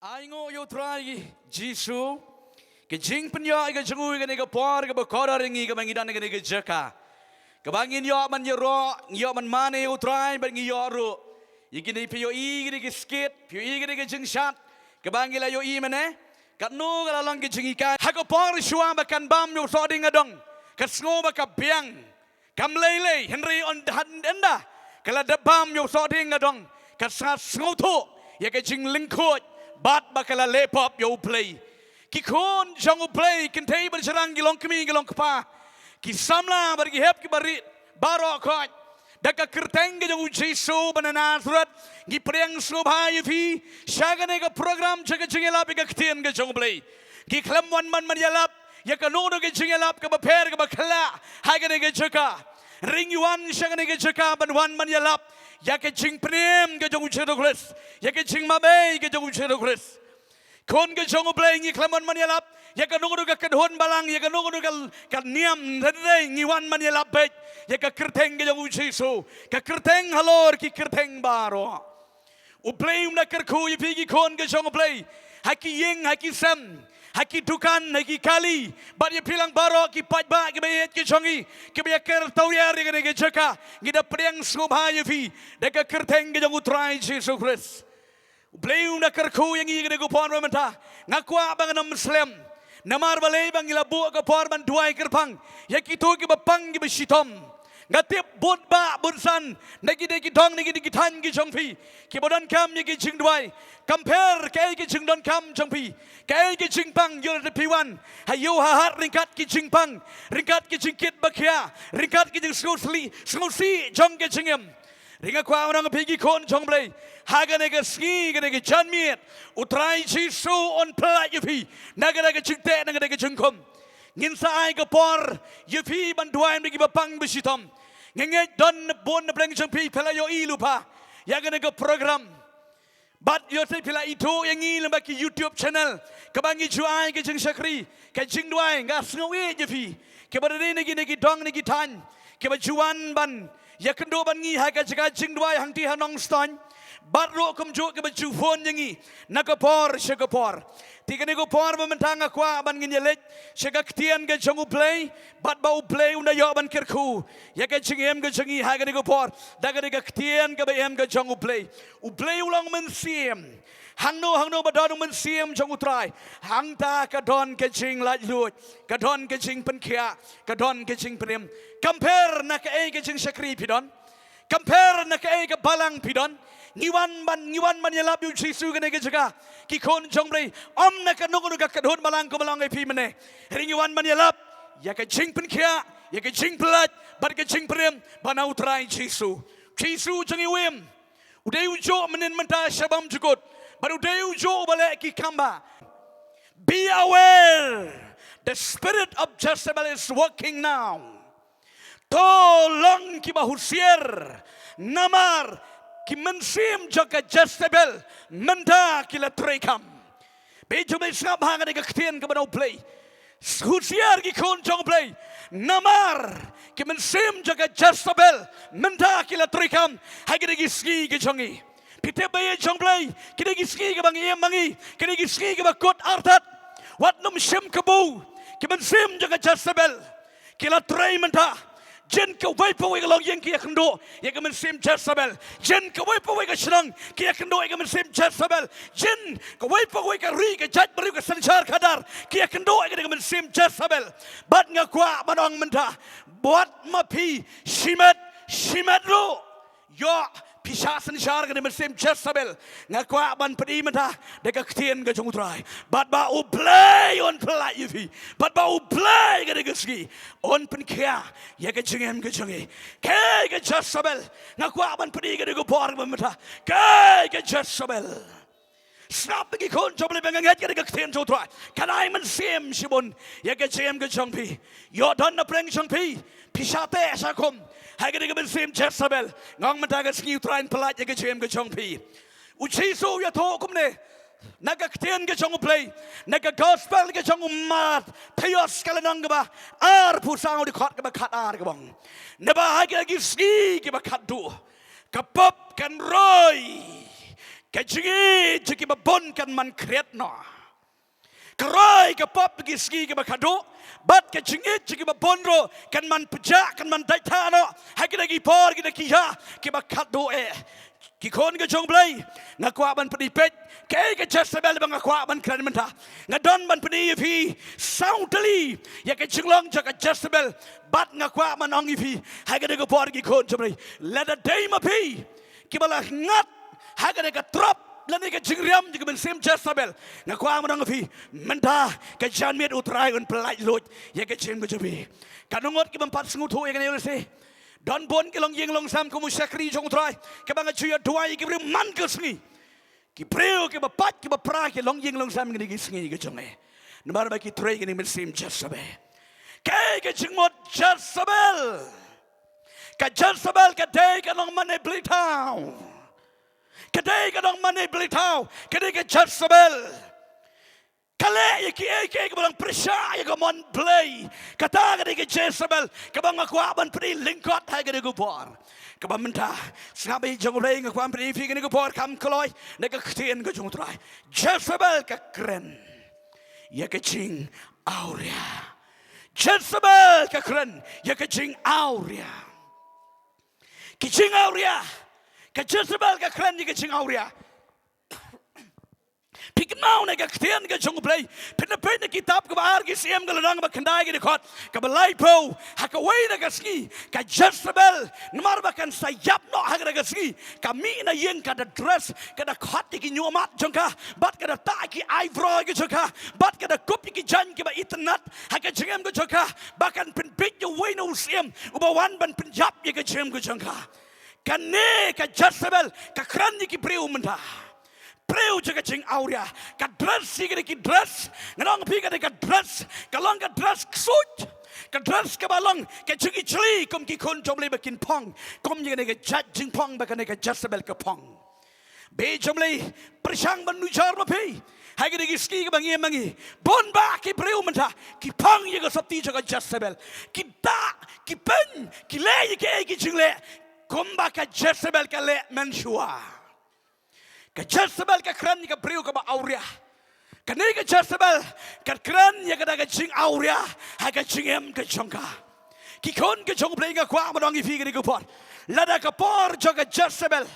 Aingo yo try Jisu ke jing pynjot ke jengui ke nega por ke bakora ringi ke bangidan ke nega jaka ke bangin yo man yoro yo man mane yo try bangi yoro yigini pyo i ke skit pyo i ke jengshat ke bangila yo i mane kat no ke lang ke jengi ka ha ko por shua bakan bam yo so ding adong ke sngo ba ka biang kam lele henry on enda kala da bam yo so ding adong ke sa sngo tho ya ke jing lingkot bat bakala lepop yo play ki kon jong play kin tay bar charang gilong kemi gilong kpa ki samla bar ki hep ki bari baro ko daka kerteng ge jong Jesu banana surat gi preng subhai fi shagane ga program jaga jingela bi ga ktien ge jong play ki klam wan man yalap ya ka no ge jingela ka ba pher ga ba khla ha ge ge jaka ring yuan shagane ge jaka ban wan man yalap ya ke jing prem ge jong chedo kris ya ke jing mabe ge jong chedo kris kon ge jong play ngi klamon man yalap ya ka nungu ga kadhon balang ya ka nungu ga kan niam thadre ngi wan man yalap be ya ka kerteng ge jong Jesu ka kerteng halor ki kerteng baro u play na kerku yi pigi kon ge jong play haki yeng haki sam haki dukan haki kali bat ye pilang baro ki Paidbah ki bayet ki jongi ki be ker tawyer ge ge jaka ngi da preng subha ye fi de ka kerteng ge jong utrai Jesu Christ Bleu na kerku yang i ge go pon Mynta ngakwa bang na muslim namar balai bang ila bu ka por ban duai kerpang ya ki tu ki bapang ki besitom ngatip bot ba bunsan nagi de ki dong nagi de ki tan ki jongpi ki bodan kam ye ki jing duai compare kai ki jing don kam jongpi kai ki jing pang yo de piwan hayo ha hat ringkat ki jing pang ringkat ki jing kit bakya ringkat ki jing snosli jong ki jingem ringa kwa orang pigi kon jong play haga nega ski ga nega janmiet utrai Jesu on plat yepi naga nega jingte naga nega jingkom ngin sai ga por yepi ban duai megi bapang besitom ngenge don bon bleng jongpi pela yo ilupa yaga nega program bat yo te pela itu yang i lembak ki YouTube channel kabangi juai ke jing sakri ke jing duai ga sngowe yepi ke badane negi negi dong negi tan ke bajuan ban ya kendo ban ngi ha ka jaga jing duai hang ti hanong ston bat ro kum jo ke baju phone yangi nakapor shakapor tiga ni ko por mentanga kwa ban ngin yelet shaka ktian ke jongu play bat bau play unda yo ban kerku ya ke jingem ke jingi ha ke ni ko por daga ni ke ktian ke bem ke jongu play u play ulang men sim hang no badon men sim jongu trai hang ta ka don ke jing la lut ka don ke jing pen kya ka don ke jing prem compare na ke e ke jing sakri pidon compare na ke e ke balang pidon ngiwan man yalap yu Jesu ke nega jaga ki kon jong play om na ka nungu ka kadhon balang ko balang e pi mane ringiwan man yalap ya ke jing pen kya ya ke jing plat bar ke jing prem bana utrai Jesu jangi wem udai ujo menen Mynta shabam jukut baru udai ujo bale ki kamba be aware the spirit of Jeseble is working now tolong ki Husiar namar ki mensim jaga Jeseble Mynta kila trekam bejo be sab hanga de ktien ke banau play Husiar ki kon jong play namar ki mensim jaga Jeseble Mynta kila trekam hagi de ski ke jongi pite be jong play ki de ski ke bangi mangi ki de ski ke bakot artat wat num sim ke bu ki mensim jaga Jeseble kila trei Mynta jen ka wai pa wai long yang ki akndo ya ka men sim Jeseble jen ka wai pa wai ka shrang ki akndo ya ka men sim Jeseble jen ka wai pa wai ka ri ka jat bari ka sanchar khadar ki akndo ya ka men sim Jeseble bat nga kwa manong Mynta buat mapi shimat ro yo pisha sanchar ka men sim Jeseble nga kwa ban padi Mynta de ka ktien ka jong utrai bat ba u play on play yifi bat ba u play ka de ka ski on pen kya ya ke jingem ke jongi ke Jeseble na kwa ban padi ke go por Mynta ke Jeseble snap ki kon joble bengang het ke ktien jo try kan I man sim shibun ya ke jingem ke jongpi yo don na preng jongpi pishate sa kom ha ke ben sim Jeseble ngong Mynta ke ski try plat ya ke jingem ke jongpi u Jesu ya to kum ne naga ktien ke jong play naga gospel ke jong mat theos kalanang ba ar pusang di khat ke ba khat ar ke bang ne ba ha ke ski ke ba khat du kapop kan roi Cái chữ chỉ cái bồn kan man create nó. Cái rồi cái pop cái ski cái bakado. But cái chữ chỉ cái bồn ro kan man pja kan man đại tha nó. Hay cái này por cái này kia cái bakado Ki kon ke jong blai ngakwa ban pedi pet ke Jeseble bang ngakwa ban kran menta ngadon ban pedi fi soundly ya ke jinglong ja ke Jeseble bat ngakwa man ong fi ha ke de por ki kon jom blai let the day ma pi ki bala ngat ha ke de trop lani ke jingriam ji ke sim Jeseble ngakwa man ong fi menta ke jan met utrai un plai lot ya ke jing ke jabi kanungot ki ban pat sngu tho ya ke ne se Don bon ke long yeng long sam ko musyakri jong trai ke bang chuya duai ke bri man ke sngi ki preu ke bapat ke bapra ke long yeng long sam ke gi sngi ke jong e namar ba ki trai ke ni sim Jeseble ke jingmot Jeseble ke dei ke long mane blitau ke dei ke long mane blitau ke dei ke Jeseble Kale ye ke bang presya ye mon play kata ke Jeseble ke bang akwa ban pri lingkot ha ke go por ke bang menta sabi jong lei ngakwa pri fi ke go por kam kloi ne ke ktien ke jong trai Jeseble ke kren ye ke ching aurea Jeseble ke kren ye ke ching aurea ke ching aurea ke Jeseble ke kren ye ke ching aurea Piknau ne ktien ke jong play pin ne kitab ke bar ke sim ke ladang ba khandai ke khot ke balai po ha ke wei ne ke ski ke Jeseble namar ba kan sayap no ha ke ski kami na yen ka da dress ke da khot ki nyumat jong ka bat ke da ta ki ivro ke jong ka bat ke da kup ki jan ke ba itnat ha ke jengem ke jong ka bakan pin bit yo wei no sim uba wan ban pynjot ke jengem ke jong ka kan ne ke Jeseble ka kran ki preu menta Preu juga cing aurea, ka dress sige ki dress, nganong piga de ka dress, kalong ka dress suit, ka dress ka balong, ka chingi chli kom ki kon jomle bakin pong, kom ye ne ka jing pong ba ka ne ka Jeseble ka pong. Be jomle persang ban nujar ma pi, hai ge ski ka bangi mangi, bon ba ki preu menta, ki pong ye ka sapti ka Jeseble, ki da, ki pen, ki le ye ki jingle, kom ba ka Jeseble ka le mensua. Ke Jeseble ke kran ke preu ke ba aurea. Ke ne ke Jeseble ke kran ye ke da ke jing aurea ha ke jingem ke jongka. Ki kon ke jong play ke kwa ma dong i fi ke ke por. La da ke por jo ke Jeseble.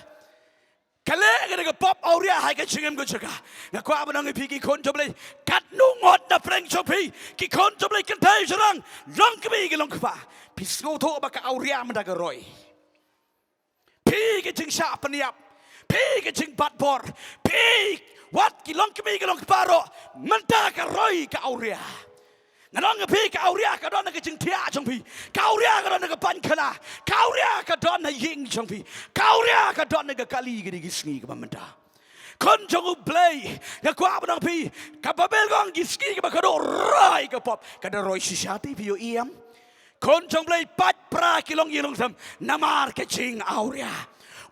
Ke le ke pop aurea ha ke jingem ke jongka. Ke kwa ma dong i fi ki kon jo play kat nu ngot na preng jo pi. Ki kon jo play ke tai jrang long ke bi ke long kwa. Pi sko tho ba ke aurea ma da ke roi. Pi ke jing sha paniap. Pig jing bat bor pig what ki long kemi ki long paro Mynta ka roi ka aurea nganong pig ka aurea ka don ka jing tia jong pi ka aurea ka don ka pan khana ka aurea ka don ying jong pi ka aurea ka don ka kali gi sngi ka Mynta kon jong play ka kwa ba pi ka babel gong gi ski ka do roi ka pop ka da roi sishati pi yo iam kon jong play pat pra ki long yilong sam namar ka jing aurea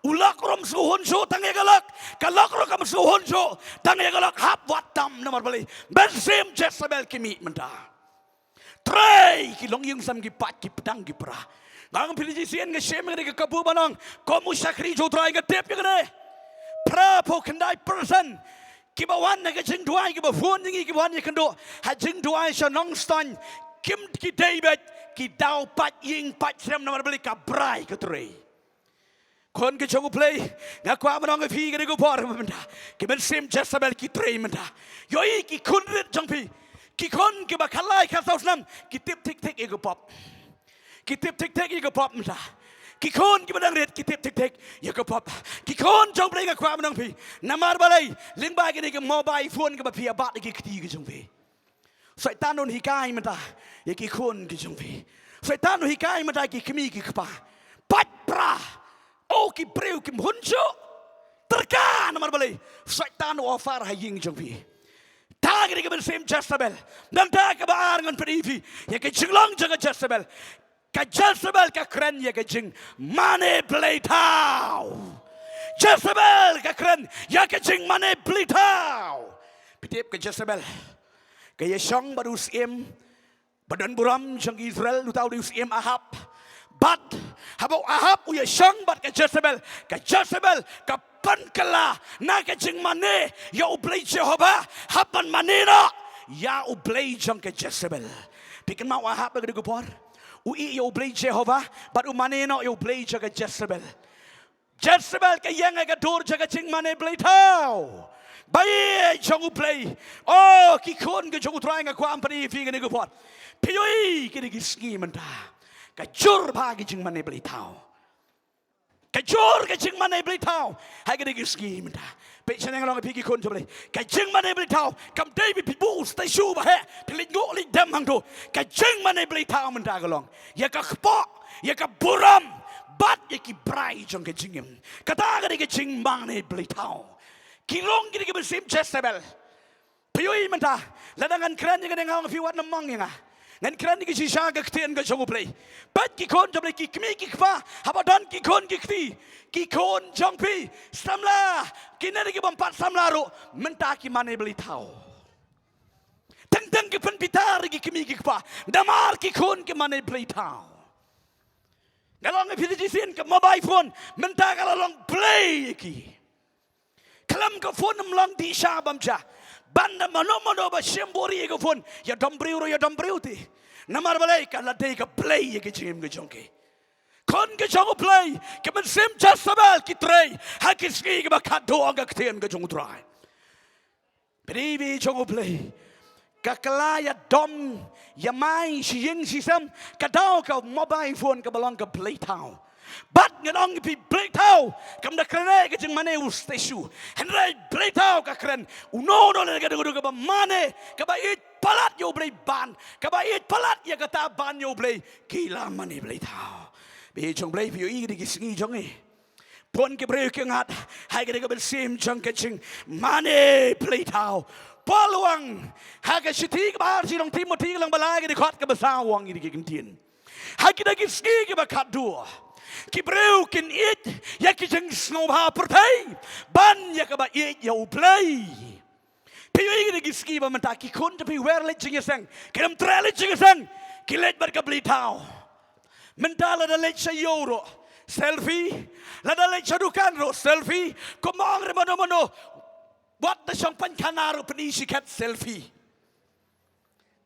Ulak rom suhun so tangi kalak rom kam suhun so tangi galak hap watam nomor beli bensim Jeseble kimi Mynta tray ki long yung sam ki pat ki pedang ki pra ngang pilijisian ke shem ke kabu banang ko musyakri jo try ke tep ke ne pra po kendai person ki bawan na ke jing duai ki ba phone ngi ki wan ye kendo ha jing duai sha nong stan kim ki David ki dau pat ying pat sem nomor beli ka brai ke tray Kon ke jong play ngakwa manong fi ke go por Mynta ke ben sim Jeseble ki tray Mynta yoi ki kunrit jong pi ki kon ke ba khalai ka saus nam ki tip tik tik e go pop ki tip tik tik e go pop Mynta ki kon ki badang ret ki tip tik tik e go pop ki kon jong play ngakwa manong pi namar balai ling ba ke ni ke mobile phone ke ba pi abat ki kti ke jong pi Satan on hikai Mynta ye ki kon ke jong pi Satan on hikai Mynta ki kimi ki kpa pat pra Oh ki preu ki hunjo terkan namar balai Satan ofar haying jong pi tag ni ke ben sim Jeseble Mynta ke bar ngan pedifi ye ke jinglong jaga Jeseble ka Jeseble ka kren ye ke jing manipulate Jeseble ka kren ye ke jing manipulate pitip ke Jeseble ke ye shong badus im badan buram jang Israel lu tau dius im Ahab But habau Ahab uya syang bat ke Jeseble ka pankala na ke jing mane ya ublay Jehovah hapan manina ya ublay jang ke Jeseble. Pikan mau Ahab ke gupor. Ui ya ublay Jehovah but umanina ya ublay jang ke Jeseble. Jeseble ke yang ke dur jang ke jing mane blay tau. Bayi jang ublay. Oh ki kon ke jang utrai nga kwa ampani fi ke gupor. Piyoi ke ski Mynta. Ka jur ba ke jing mane blay tau. Kajor kajing mana beli tahu, hai kita gisgi Mynta. Pecah yang orang pergi kon coba. Kajing mana beli tahu, kam David pibu stay shu bah, pilih ngok dam hang tu. Kajing mana beli tahu Mynta kalong. Ya kakpok, ya kaburam, bat ya kibrai jong kajingim. Kata kita kajing mana beli tahu. Kilong kita bersim Jeseble. Piyoi Mynta, ladangan keren yang kita ngawang fiwat namang yang ah. Ngan kran ki sisa ka kten ka jongu play pat ki kon joble ki kmi ki kpa habadan ki kon jong pi samla kinari ki bompat samla ro Mynta ki mane beli tau teng ki pen pitar ki kmi ki kpa damar ki kon ki mane beli tau ngalong pi di sin ka mobile phone Mynta ka long play ki kalam ka phone long di sha bamja banda mano ba shembori ke phone ya dombriu ti namar balai ka ladai ka play ke jim ke jongke kon ke jong play ke men sim Jeseble ki trei ha ki ski ke ba kado ga kten ke jong trai privi jong play ka kala ya dom ya mai si ying si sam ka dau ka mobile phone ka balong ka play town But ngadong pi break tau kam da krene ke jing mane ustesu henrai break tau ka kren uno no le ga du ka mane ka ba it palat yo blay ban ka ba it palat ya ka ta ban yo blay kila mane blay tau be jong blay pi yo i di singi jong e pon ke break ke ngat hai ke ga sim jong ke jing mane blay tau paluang ha ka shiti ba si long Timothy lang balai ke di khot ka ba sawang i di ke tin hai ke da ki ski ke ba khat du Kibreu kin it ya ki jeng snow ha pertai ban ya ka ba it ya play piwi gi ski ba Mynta ki kon te pi wer le jing sang kem trele jing sang ki let bar ka bli tau Mynta la da le cha euro selfie la da le cha dukan ro selfie komong re mono wat da sang pan kanaro peni si kat selfie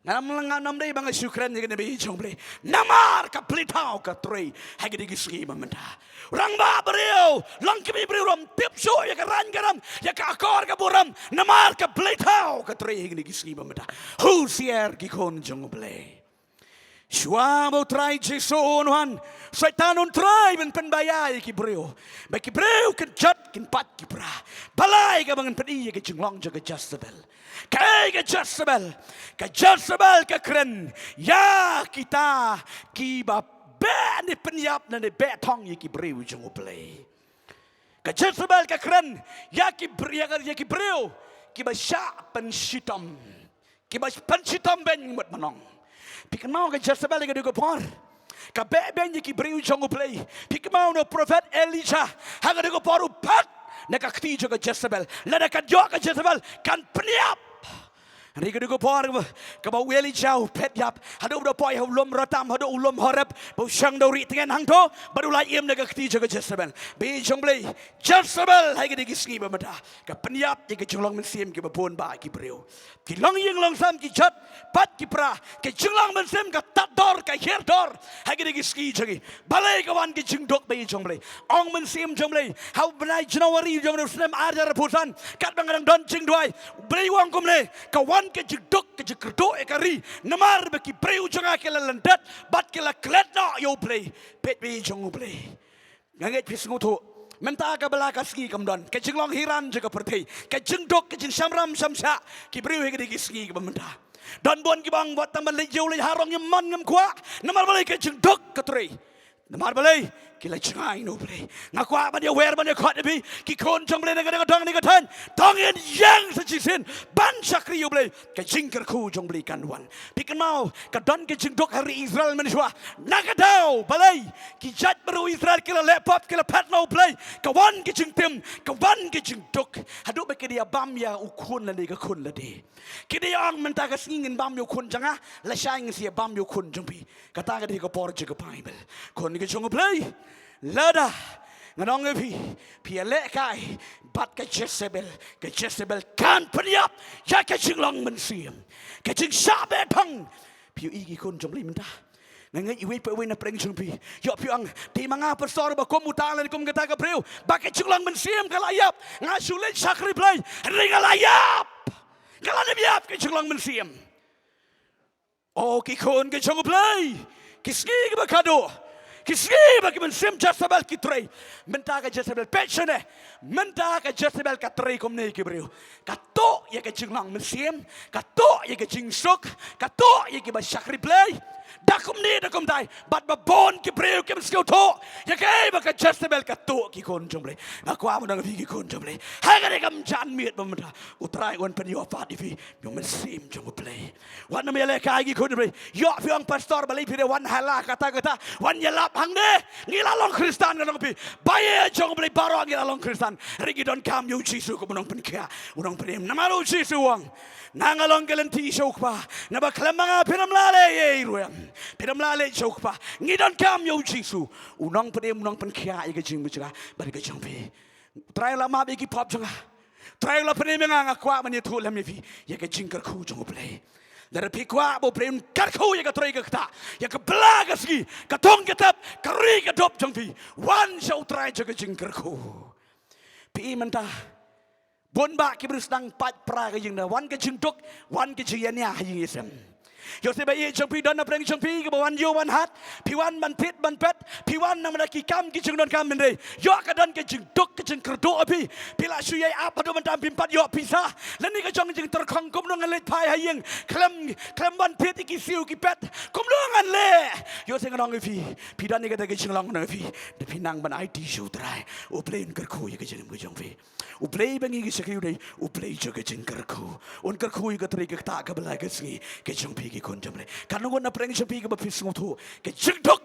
Nam dai bang syukran ni kena bi jong ble namar ka plitau ka trei hagi di ski Mynta rang ba beriu lang ki beriu rom tip so ya ka ran garam ya ka akor ka buram namar ka plitau ka trei hagi di ski Mynta Husiar ki kon jong ble Shua mo try Jason wan Satan on try ben penbayai ki beriu ba ki beriu kan jat kin pat ki pra balai ka bangan pedi ke jinglong jaga Jeseble Kay ka Jeseble ka kren ya kita ki ba be ni penyap na ni betong ye ki breu jong play ka Jeseble ka kren ya ki breu ki ba sha pen shitom ben mot manong pikmau ka Jeseble ka du por ka be ben ye ki breu jong play pikmau no prophet Elijah ha ka du por pat na ka kti jo ka Jeseble la ka jo ka Jeseble kan peniap Hari ke dugo por ke bau weli jauh pet yap hadu do poi ulum rotam hadu ulum horep bau syang do ri tengen hang to baru la iem naga kti jaga Jeseble be jong blei Jeseble hai ke digi ski ba Mynta ke peniap ke jonglong men sim ke bapon ba ki breu ki long yeng long sam ki chat pat ki pra ke jonglong men sim ke tat dor ke her dor hai ke digi ski jagi balai ke wan ke jingdok be jong blei ong men sim jong blei hau benai Januari jong no snem arjar pusan kat bangang don jing duai blei wang kumle ke wan ke jidok ke jikerdok ekari namar beki breu jonga ke landat bat ke la kletna yo play pet be jong play nganget pis ngutu Mynta ka bala ka ski kam don ke jinglong hiran jaga perthei ke jingdok ke jin samram samsa ki breu he ke ski ka Mynta don bon ki bang wat tambal le yo le harong yam man ngam kwa namar balai ke jingdok ke trei namar balai Kila cengai no play. Ngakwa man ya wer man ya khot bi. Ki kon jong play na ka dong ni ka tan. Dong in yang sa chisin. Ban sakri yo play. Ka jingker ku jong play kan wan. Pikan mau ka don ke jing dok hari Israel man shwa. Nakadaw balay. Ki jat baru Israel kila lepop kila pat no play. Ka wan ke jing tim. Ka wan ke jing dok. Hadu ba ke dia bam ya ukun la ni ka kun la di. Ki dia ang Mynta ka singin bam yo kun janga. La shang si bam yo kun jong pi. Kata ka di ka por je ka Bible. Kon ni ka jong play. Lada nganong pi le kai bat ka Jeseble kan peniap ya ka jinglong mensiam ka jing sabe thang pi igi kun jong Mynta ngai iwi pe we na preng jong pi yo pi ang ti manga pastor ba kom utang kom kata ka preu ba ka jinglong mensiam ka layap nga sulen sakri play ring layap kala ne biap ka jinglong mensiam o ki kun ka jong play kiski ba kado Kisri bagi mensim Jeseble kitray. Mynta ka Jeseble pensione. Mynta ka Jeseble katray komne kibriu. Kato ye ka jinglang mensim. Kato ye ka jingsuk. Kato ye ki ba sakri play. Dakum ni dakum dai. Bat ba bon kibriu kim skiu to. Ye ka ba ka Jeseble kato ki kon jomble. Ngakwa mo nang vi ki kon jomble. Haga de kam jan miet ba Mynta. Utray on pen yo fa di vi. Yo mensim jong play. Wan na mele ka gi kon jomble. Yo fiang pastor bali pire wan hala kata wan yelap hang de ngila long Kristan kan pi baye jong beli baro ngila long Kristan rigi don kam yu jisu ko monong penkia unong prem namalo jisu wang nangalong galenti sok pa na ba klamanga piramlale ye ruam piramlale sok pa ngidon kam yu jisu unong prem unong penkia ige jing buja bari ke jong pi try la ma be ki pop jonga try la prem nga kwa man ye thu lam ye ye ke jing kar khu jong play dari pikwa bo prem karku ya katoi ka kata ya ka blaga ski ka tong ketap kari ka dop jongpi wan shau trai jaga jingkarku pi Mynta bon ba ki berusang pat pra ka jingna wan ka jingdok wan ka jianya jing isem yo se bai jongpi don na preng jongpi ka wan yo wan hat pi wan ban pit ban pet pi wan na mana ki kam ki jing don kam mende yo ka don ka jingdok ka jingkerdo api pila suyai apa do mantam pimpat yo pisa lani ka jong jing terkhong kum nong le pai hayeng klem ban pit ki siu ki pet kum nong le yo se nong pi dan ni ka jing long na de pinang ban IT show trai o plain ker ko ye ka jing jongpi o play bangi ki sekriu dei o play joga jingkerku on kerku ka tri ka ta ka bala ka singi ke jongpi ki kon jamle kanungon na preng jongpi ka ba pisung thu ke jingdok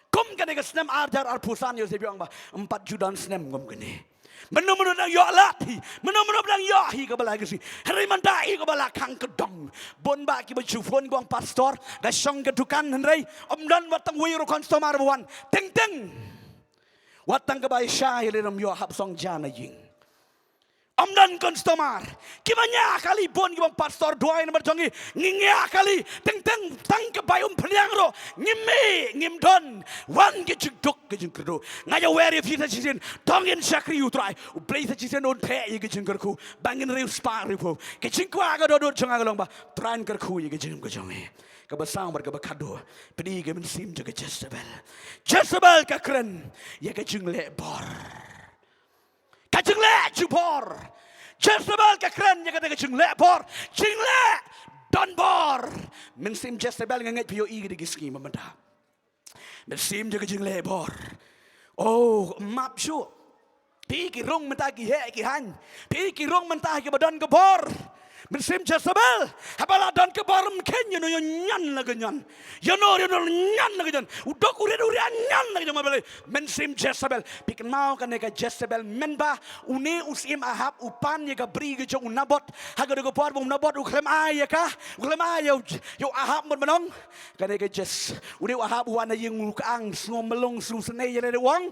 kum ka ne ka snem arjar ar pusan yo se biang ba 4 judan snem ngom kene menum-menum nang yo lati menum-menum nang yo hi ka bala ka si hari Mynta hi ka bala kang kedong bon ba ki ba chufon gong pastor ga song ka dukan henrei dan watang wi ro kon stomar wan teng teng watang ka ba sha hi le yo hap song jana ying dan konstomar kimanya kali bon gibang pastor doa nomor jongi ngingya kali teng teng tang ke bayum peliang ro ngimi ngimdon wan ke jingdok ke jingkerdo ngaya weri fita jisin tongin sakri utrai u play sa jisin on pe ye ke jingkerku bangin riu spa riu ke jingkwa ga do jonga galong ba tran kerku ye ke jingm ke jongi ka basang bar ka bakado pedi ke mensim je ke Jeseble ka kren ye ke jingle bor Kajingle jubor, Jeseble ka keren ya kata kajingle bor, jingle don bor. Mensim Jeseble ngangat pio igi di giski Mynta. Mensim juga jingle bor. Oh map syu, pi ki rong Mynta ki he ki han, pi ki rong Mynta ki badon ke bor. Mensim Jeseble, habala don ke bor mken yo nyan lagi nyan, yo nyan lagi nyan, udok uri nyan lagi nyan mabele. Mensim Jeseble, pikin mau kan ka Jeseble menba uni usim ahab upan ye ka bri ke jong unabot, haga de bor bum nabot uklem ay ka, uklem ay yo ahab mon manong, kan ka uni ahab wana yung ang ngom melong su sene ye de wang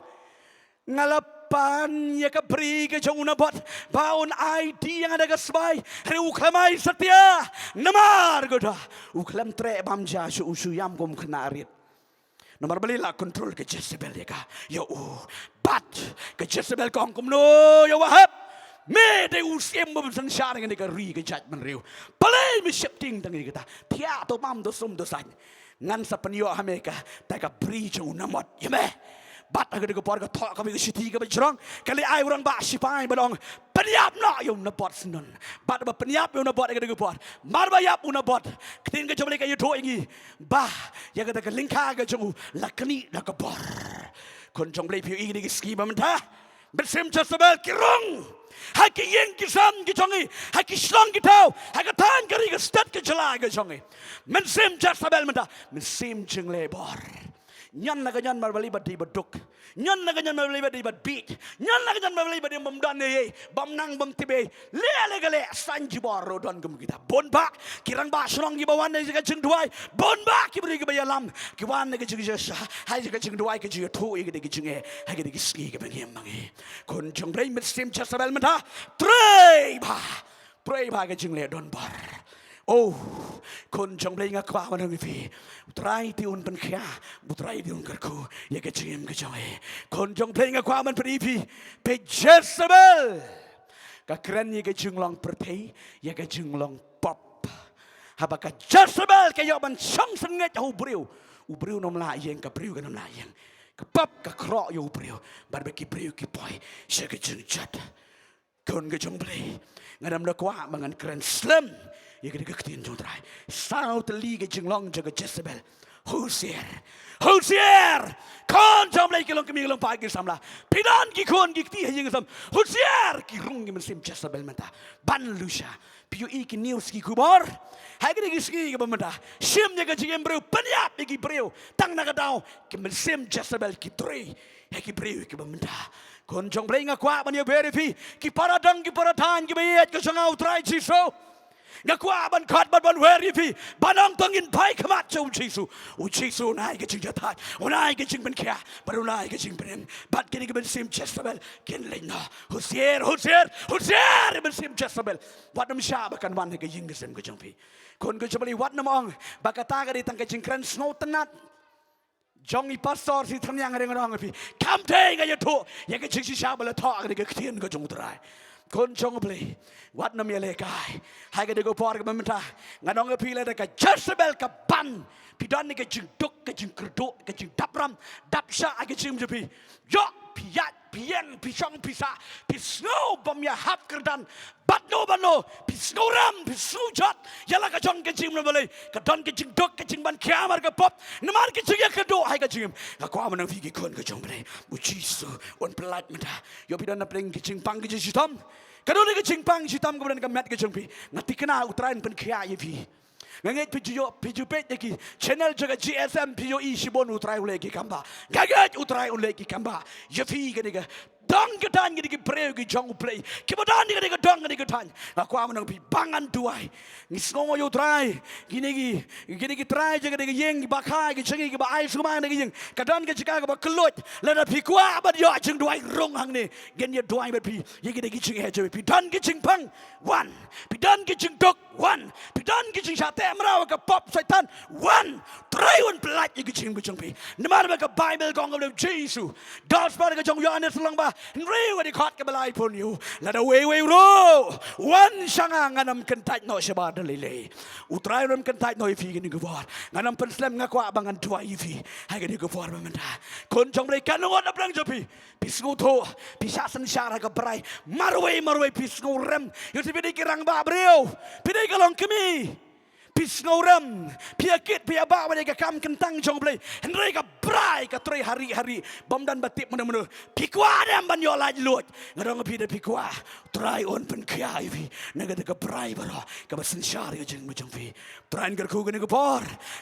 ngalapan ya ka bri ke jong unabot baun ID yang ada kasbay re uklamay satya namar goda uklam tre bamja su usuyam kom knarit nomor balila control ke Jeseble ya ka yo bat ke Jeseble kong kom no yo wahab me de usim mo san sharing ni ka ri ke judgment riu palay mi shifting tang ni kita tia to mam do sum do san ngan sa panyo hameka ta ka bri jong unamot yeme bat agak de por ka thok ka mi siti ka bajrong kali ai urang ba sipai badong peniap na yo na bot snon bat ba peniap yo na bot agak de por mar ba yap una bot tin ka jomle ka yo tho ingi ba ya ka lingka ka jongu lakni na ka bor คนจงเลยผิวอีนี่กิสกีมันท่าเป็นเซมจัสเบลกิรงให้กิยิงกิซันกิจงให้กิสลองกิเท้าให้กิทานกิริกสตัดกิจลากิจงมันเซมจัสเบลมันท่ามันเซมจึงเลบอร์ยันนักยันมาบริบัติบัดดุกยันนักยันมาบริบัติบัดบีดยันนักยันมาบริบัติบัมดันเย่บัมนังบัมทิเบเล่เล่กะเล่สันจิบอร์โรดอนกุมกิตาบนบักกิรังบาชลองกิบวันในกิจึงด้วยบนบักกิบริกบยาลัมกิวันในกิจึงจะให้กิจึงด้วยกิจึงทูอีกิกิจึงให้กิกิสกีกิเป็นเฮียมังคนจงเรย์มิสซิมชัสเบลมันท่าเตรย์บากิจึงเล่ดอนบอร์โอ้คนจงเรย์งักว่ามันไม่ฟีตรายที่อุ่นเป็นแค่บุตรายที่อุ่นกระคูอยากจะชิมก็จอยคนจงเพลงกับความมันพอดีพี่ไปเจสเบลก็ครั้งนี้ก็จึงลองประเทศอยากจะจึงลองป๊อปหากก็เจสเบลก็ยอมมันช่างสังเกตเอาบริวน้ำลายยังกับบริวกับน้ำลายยังก็ป๊อปก็เคราะห์อยู่บริวบัดไปกี่บริวกี่ปล่อยเชื่อก็จึงจัดคนก็จงเพลงงั้นนำนักว่ามันงั้นแกรนสลัมยังก็ได้ก็ตีนจงตรายสาวตะลีก็จึงลองจากเจสเบลฮูเซียร์คนจำเลยกี่ลงก็มีลงไปกี่สามละพี่น้องกี่คนกี่ที่ให้ยังสามฮูเซียร์กี่รุ่งกี่มันซิมเจสเบลมันตาบันลูชาพี่ยูอีกี่นิวส์กี่คูบอร์ให้กี่กี่สกีกี่มันตาชิมยังก็จึงยังเบริวปัญญากี่เบริวตั้งนักดาวกี่มันซิมเจสเบลกี่ตรีให้กี่เบริวกี่มันตาคนจงเพลงกว่ามันยังเบริฟีกี่ปาราดังกี่ปาราทานกี่เบียดก็ช่างเอาตรายชีโซงักว่าบันขัดบันเวรีฟีบันอังตังอินไพ่ขมัดเจ้าอุชิสุนายก็จึงจะทายนายก็จึงเป็นแค่บันนายก็จึงเป็นบัดกินก็เป็นซิมเจสเบลกินเลยนะฮุเซียร์เป็นซิมเจสเบลวัดน้ำชาบักันวันให้ก็ยิงก็เซมก็จังพีคนก็จะบริวัดน้ำองบักตาก็ได้ตั้งก็จึงครันสโนตันนัดจงอีปัสสอร์สิทำยังไงก็ร้องพี่คำเทงก็จะถูกยังก็จึงชิชาบลทอก็ได้ก็เทียนก็จงตรายคนจงเพลวัดน้ำยาเลกายให้กันเด็กพอร์กับมันท่างานน้องกับพี่เลยแต่กับเจสเบลกับบันพี่ดอนนี่ก็จึงดุกก็จึงกระโดดก็จึงดับรำดับชาไอ้ก็จึงจะพี่ยกพี่ยัดพี่เย็นพี่ช่องพี่สาพี่สโนว์บอมยาฮับกระดันบัดโนพี่สโนว์รำพี่สโนว์จัดยาละก็จงก็จึงมาเลยกระดอนก็จึงดุกก็จึงบันแขมันก็ป๊อปน้ำมันก็จึงกระโดดให้ก็จึงก็ความมันพี่กี่คนก็จงไปเลยบุชิสุวันพลาดมันท่ายกพี่ดอนนับเร่งก็จึงปังก็จึงชิตอมกระโดดก็จึงปังชิตอมก็เป็นกับแมทก็จึงพี่นัดที่ขณะอุตรายเป็นขยายพี่งั้นพี่จูเป็ดเนี่ยกี่ channel จาก GSM พี่ยูอีชิบอนอุตรายอุเลกิคัมบะงั้นอุตรายอุเลกิคัมบะยาฟีกันนี่ก็ดังกันทันกันนี่ก็เพลย์กันจงเพลย์คิดว่าดันนี่ก็ดังกันนี่ก็ทันแล้วความมันพี่บังอันด้วยนี่สโนว์อุตรายกินนี่ก็ตรายจากนี่ก็ยิงบักฆ่ากันช่างก็บักไอ้สุมานี่ก็ยิงกระดันกันชิกาก็บักขลุ่ยแล้วพี่กว่าบัดยอดจึงด้วยรงหังนี่กันยัดด้วยบัดพี่ยังก็จึงเหตุพี่ดันก็จึงพังวันพี่ดันก็จึงตกวันพี่ดันก็จึงชาเตมเรากับป๊อปใส่ท่านวันไตรวันปลัดยังก็จึงก็จงพี่น้ำมันมันกับไบเบิลกองกับเรื่องเยซูดอสปาร์ก็จงยอนัสลังบ้าเรียกว่าที่ขอดกันมาลายพลอยู่แล้วเดาเวรู้วันช่างงานนำกันไต่หน่อยชบาดเลยอุตรายนำกันไต่หน่อยฟีกันนี่ก็วอดงานนำเป็นสเลมงักว่าบางอันถวายฟีให้กันนี่ก็วอดมันได้คนจงเลยกันงดนับเรื่องจะพี่สงูโตพี่ชาสันชาระกับไรมาร์เวพี่สงูเรมอยู่ที่พี่ได้กิรังบาเบรียวพี่ได้กลองขมีพี่สโนว์รัมพี่อากิดพี่อาบ้าวันนี้ก็คำกันตั้งจงเลยเห็นไรกับไบรกับตรีฮาริบอมดันบัติมันพี่กว่าเนี่ยมันยอลายลุดงั้นเราพี่ได้พี่กว่าตรายอ่อนเป็นขยายพี่นั่นก็ได้กับไบรบารอกับสัญชาติก็จึงมาจงพี่ตรายกันคู่กันนี่ก็พอ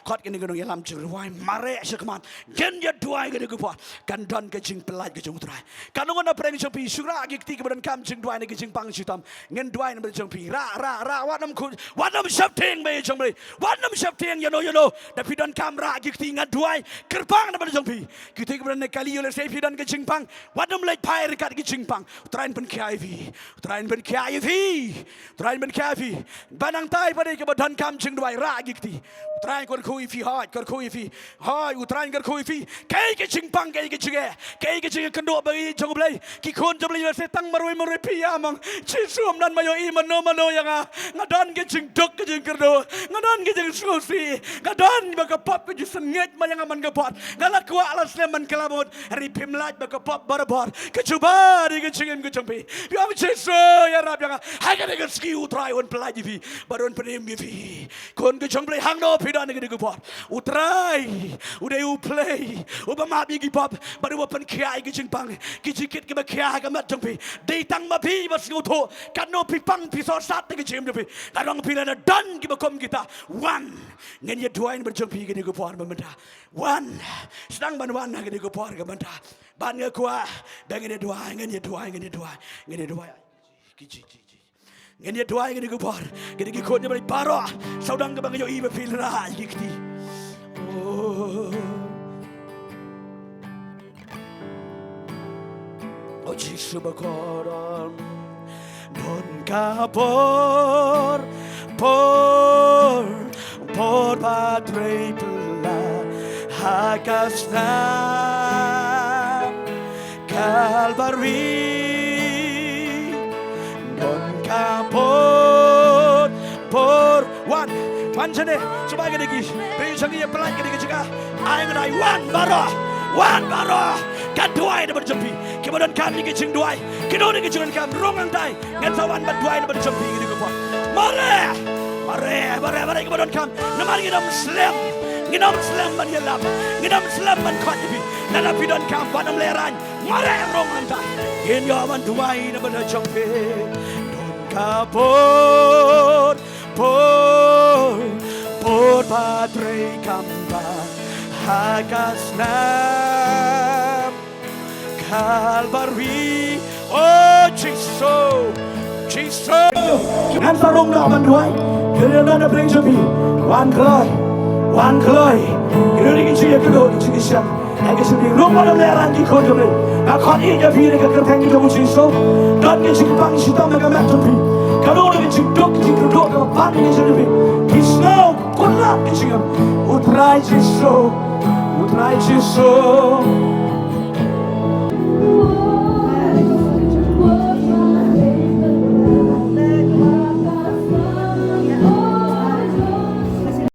ขอดกันนี่ก็ต้องยาลำจึงรวยมาเร่ชักมันยันยัดด้วยกันนี่ก็พอกันดันก็จึงเป็นลายก็จึงตรายกันน้องนับเพลงจงพี่สุรากิกตีกับดันคำจึงด้วยนี่ก็จึงปังชิตามเงินด้วยนั่นเป็นจงพี่ราวัดน้ำคุณวัดน้ำชับเทงไปจงวันน้ำเชฟเทียงยาโนแต่พี่ดันคำรากิกทีงัดด้วยกระปังนั่นเป็นจงพี่กิที่กันในกาลิโอเลเซพี่ดันก็จิงปังวันน้ำเล็กพายริกัดก็จิงปังตรายเป็นแค่พี่ตรายเป็นแค่พี่บ้านอังใต้ประเดี๋ยวกับดันคำจิงด้วยรากิกทีตรายก็คุยพี่ฮอดอุตรายก็คุยพี่เกย์ก็จิงปังเกย์ก็จิงกันโดไปจงเลยกี่คนจะไปเลเซตั้งมารวยพี่ยามังชีสวมนั่นมาโยอีมันโนยังไงงัดดันก็จิงดุกก็ jeng kerdo ngadan ke jeng susi ngadan baka pop ke jusen nget mayang aman ke pot ngala kwa alas leman kelamut hari pimlat baka pop barabor kecuba di ke jengin ke jengpi biam jesu ya rab yang haga de ke ski utrai on pelaji vi baron penim vi kon ke jengplay hang no pidan ke de pot utrai udah u play ubama bi ki pop baru pen kiai ke jengpang ki jikit ke ba kiai ke mat jengpi di tang ma pi bas nguto kan no pi pang pi so sat ke jem jengpi kadang pi na dan ki ba kom kita one ngen ye duain berjengpi ke de pot mementa one sedang ban wan ke de pot ke menta ban ke kwa dengan ye duai ngen ye duai ngen ye duai ngen ye duai ki ngen ye duai ngen de pot ke de ko ne paro saudang ke bang yo ibe pil ra ki oh Jesu bakoran don kapor por padre pela hakasna Calvary don kapor por one jane supaya kita gis besok ia pelan kita juga ayo one baro kaduai na berjumpi kemudian kami kecing duai kemudian kecing kami rongang tai ngetawan berduai na berjumpi gitu kepuan mare kemudian kami nama kita Muslim bani Islam kita Muslim bani Khawatir nana pidan kami pada meleran mare rongang tai kenyawan duai na berjumpi don kapor por padre kamba hakasna Calvary oh Jesus nan sarong na man duai kena na bring jabi one cloy kena ni kici kedo kici siap ai kici di rumah na leran di ko jabi na khon i ja phi ke kertang ki jabu Jesus dan kici pang sita mega mat jabi kalau ni kici dok kici kedo ke pan ni jabi kisno kunla kici utrai Jesus